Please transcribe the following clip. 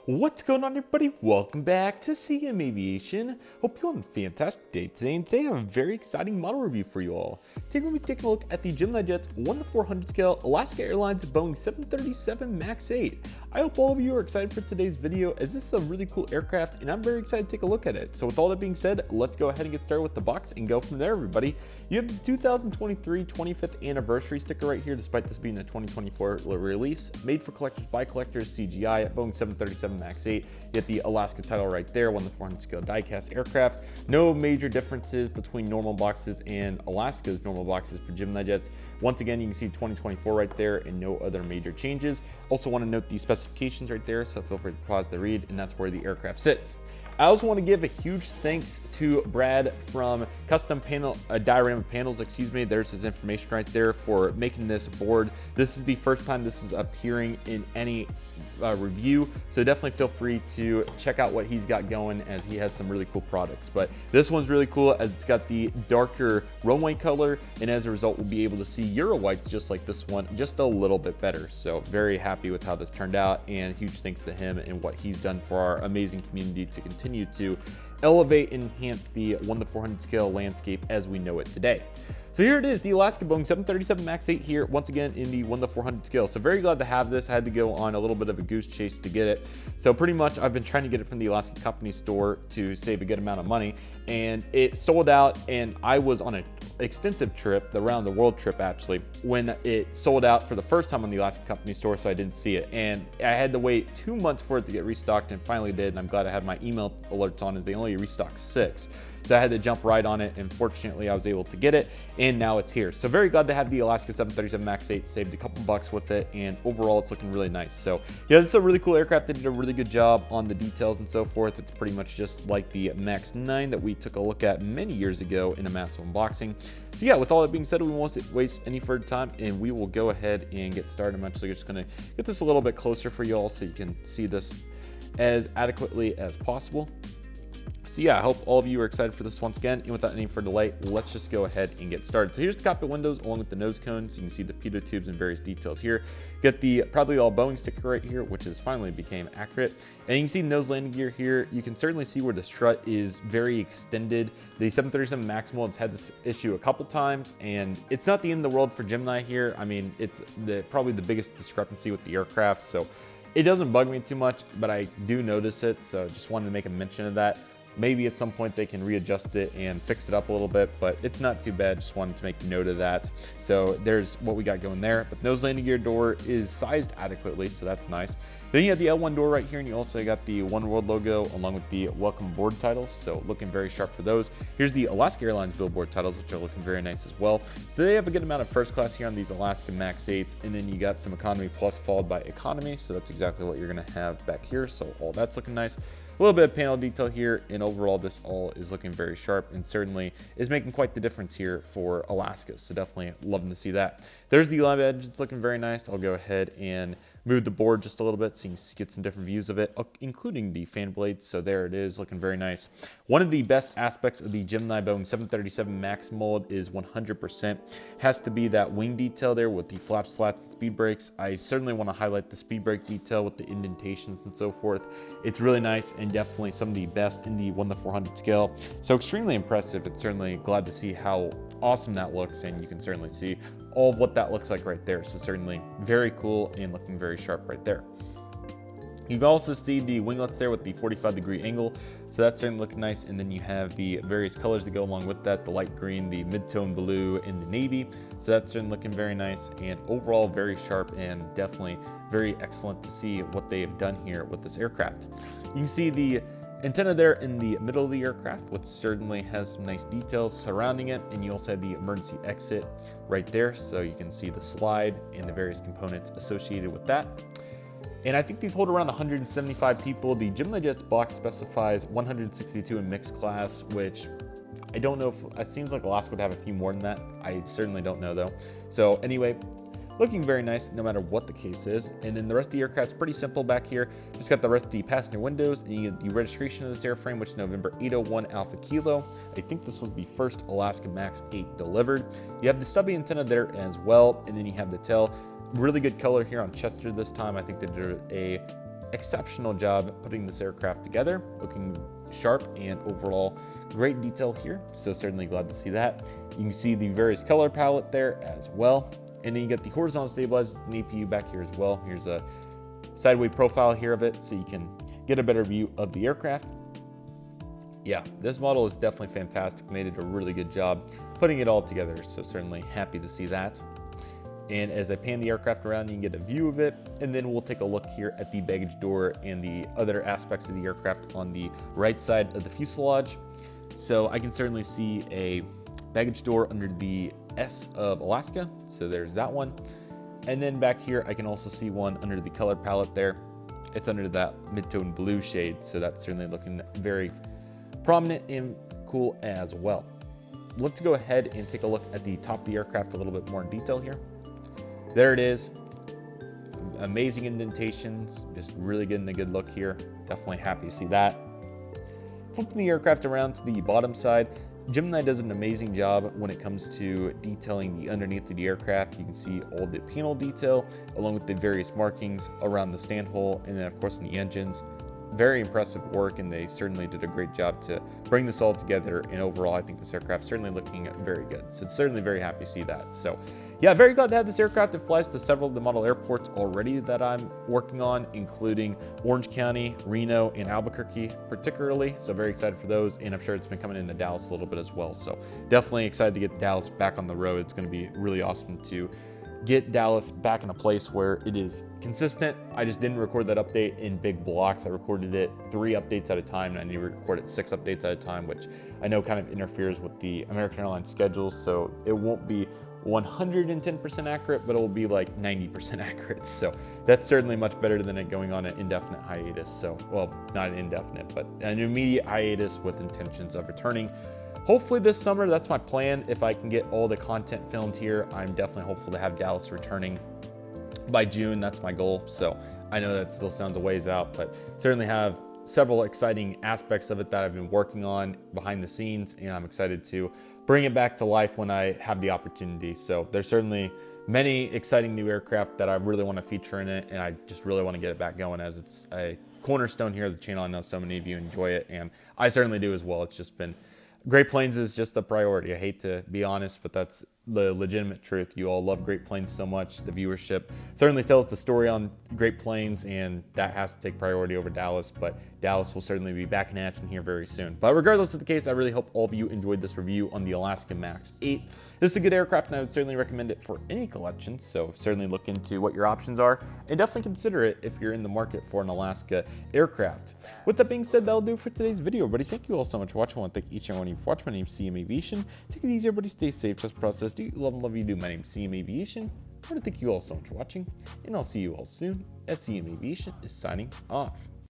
What's going on, everybody? Welcome back to CM Aviation. Hope you're having a fantastic day today, and today I have a very exciting model review for you all. Today we're going to be taking a look at the GeminiJets 1:400 scale Alaska Airlines Boeing 737 MAX 8. I hope all of you are excited for today's video, as this is a really cool aircraft and I'm very excited to take a look at it. So with all that being said, let's go ahead and get started with the box and go from there, everybody. You have the 2023 25th anniversary sticker right here, despite this being a 2024 release. Made for collectors by collectors, CGI at Boeing 737 MAX 8. You get the Alaska title right there, 1:400 scale diecast aircraft. No major differences between normal boxes and Alaska's normal boxes for GeminiJets. Once again, you can see 2024 right there and no other major changes. Also want to note the specifications right there, so feel free to pause the read, and that's where the aircraft sits. I also want to give a huge thanks to Brad from Custom Panel Diorama Panels, There's his information right there for making this board. This is the first time this is appearing in any review, so definitely feel free to check out what he's got going, as he has some really cool products. But this one's really cool as it's got the darker runway color, and as a result we'll be able to see Euro whites just like this one, just a little bit better. So very happy with how this turned out, and huge thanks to him and what he's done for our amazing community to continue to elevate and enhance the 1:400 scale landscape as we know it today. So here it is, the Alaska Boeing 737 MAX 8 here, once again in the 1:400 scale. So very glad to have this. I had to go on a little bit of a goose chase to get it. So pretty much I've been trying to get it from the Alaska company store to save a good amount of money, and it sold out, and I was on an extensive trip, the around the world trip actually, when it sold out for the first time on the Alaska company store, so I didn't see it. And I had to wait 2 months for it to get restocked, and finally did, and I'm glad I had my email alerts on, as they only restocked 6. So I had to jump right on it, and fortunately I was able to get it, and now it's here. So very glad to have the Alaska 737 MAX 8, saved a couple bucks with it, and overall it's looking really nice. So yeah, it's a really cool aircraft. They did a really good job on the details and so forth. It's pretty much just like the MAX 9 that we took a look at many years ago in a massive unboxing. So yeah, with all that being said, we won't waste any further time, and we will go ahead and get started. I'm actually just gonna get this a little bit closer for you all so you can see this as adequately as possible. So yeah, I hope all of you are excited for this once again, and without any further delay, let's just go ahead and get started. So here's the cockpit windows along with the nose cones. You can see the pitot tubes and various details here. Get the Proudly All Boeing sticker right here, which has finally became accurate. And you can see nose landing gear here. You can certainly see where the strut is very extended. The 737 MAX mold has had this issue a couple times, and it's not the end of the world for Gemini here. I mean, it's probably the biggest discrepancy with the aircraft, so it doesn't bug me too much, but I do notice it, so just wanted to make a mention of that. Maybe at some point they can readjust it and fix it up a little bit, but it's not too bad. Just wanted to make note of that. So there's what we got going there. But nose landing gear door is sized adequately, so that's nice. Then you have the L1 door right here, and you also got the One World logo along with the welcome board titles, so looking very sharp for those. Here's the Alaska Airlines billboard titles, which are looking very nice as well. So they have a good amount of first class here on these Alaska MAX 8s, and then you got some economy plus followed by economy, so that's exactly what you're gonna have back here. So all that's looking nice. A little bit of panel detail here, and overall this all is looking very sharp, and certainly is making quite the difference here for Alaska. So definitely loving to see that. There's the live edge. It's looking very nice. I'll go ahead and move the board just a little bit so you can get some different views of it, including the fan blades. So there it is, looking very nice. One of the best aspects of the Gemini Boeing 737 MAX mold is 100% has to be that wing detail there with the flap slats and speed brakes. I certainly want to highlight the speed brake detail with the indentations and so forth. It's really nice, and definitely some of the best in the 1:400 scale. So extremely impressive. It's certainly glad to see how awesome that looks, and you can certainly see all of what that looks like right there. So certainly very cool and looking very sharp right there. You can also see the winglets there with the 45-degree angle, so that's certainly looking nice. And then you have the various colors that go along with that, the light green, the mid-tone blue, and the navy. So that's certainly looking very nice, and overall very sharp, and definitely very excellent to see what they have done here with this aircraft. You can see the antenna there in the middle of the aircraft, which certainly has some nice details surrounding it, and you also have the emergency exit right there, so you can see the slide and the various components associated with that. And I think these hold around 175 people. The GeminiJets box specifies 162 in mixed class, which I don't know if, it seems like Alaska would have a few more than that. I certainly don't know though. So anyway, looking very nice no matter what the case is. And then the rest of the aircraft's pretty simple back here. Just got the rest of the passenger windows, and you get the registration of this airframe, which is November 801 Alpha Kilo. I think this was the first Alaska MAX 8 delivered. You have the stubby antenna there as well, and then you have the tail. Really good color here on Chester this time. I think they did a exceptional job putting this aircraft together, looking sharp and overall great detail here. So certainly glad to see that. You can see the various color palette there as well. And then you get the horizontal stabilized APU back here as well. Here's a sideways profile here of it so you can get a better view of the aircraft. Yeah, this model is definitely fantastic. They did a really good job putting it all together. So certainly happy to see that. And as I pan the aircraft around, you can get a view of it. And then we'll take a look here at the baggage door and the other aspects of the aircraft on the right side of the fuselage. So I can certainly see a baggage door under the S of Alaska. So there's that one. And then back here, I can also see one under the color palette there. It's under that mid-tone blue shade. So that's certainly looking very prominent and cool as well. Let's go ahead and take a look at the top of the aircraft a little bit more in detail here. There it is. Amazing indentations, just really getting a good look here. Definitely happy to see that. Flipping the aircraft around to the bottom side, Gemini does an amazing job when it comes to detailing the underneath of the aircraft. You can see all the panel detail along with the various markings around the stand hole and then of course in the engines. Very impressive work, and they certainly did a great job to bring this all together. And overall, I think this aircraft certainly looking very good. So certainly very happy to see that. So yeah, very glad to have this aircraft. It flies to several of the model airports already that I'm working on, including Orange County, Reno, and Albuquerque particularly. So very excited for those. And I'm sure it's been coming into Dallas a little bit as well. So definitely excited to get Dallas back on the road. It's going to be really awesome to get Dallas back in a place where it is consistent. I just didn't record that update in big blocks. I recorded it 3 updates at a time, and I need to record it 6 updates at a time, which I know kind of interferes with the American Airlines schedule. So it won't be 110% accurate, but it will be like 90% accurate. So that's certainly much better than it going on an indefinite hiatus. So, well, not an indefinite, but an immediate hiatus with intentions of returning. Hopefully this summer, that's my plan. If I can get all the content filmed here, I'm definitely hopeful to have Dallas returning by June. That's my goal. So I know that still sounds a ways out, but certainly have several exciting aspects of it that I've been working on behind the scenes, and I'm excited to bring it back to life when I have the opportunity. So there's certainly many exciting new aircraft that I really want to feature in it, and I just really want to get it back going as it's a cornerstone here of the channel. I know so many of you enjoy it, and I certainly do as well. It's just been Great Plains is just a priority. I hate to be honest, but that's the legitimate truth. You all love Great Plains so much. The viewership certainly tells the story on Great Plains, and that has to take priority over Dallas, but Dallas will certainly be back in action here very soon. But regardless of the case, I really hope all of you enjoyed this review on the Alaska MAX 8. This is a good aircraft, and I would certainly recommend it for any collection, so certainly look into what your options are, and definitely consider it if you're in the market for an Alaska aircraft. With that being said, that'll do for today's video, everybody. Thank you all so much for watching. I want to thank each and every one of you for watching. My name's CM Aviation. Take it easy, everybody. Stay safe. Trust the process. Do you love and love you do. My name's CM Aviation. I want to thank you all so much for watching, and I'll see you all soon as CM Aviation is signing off.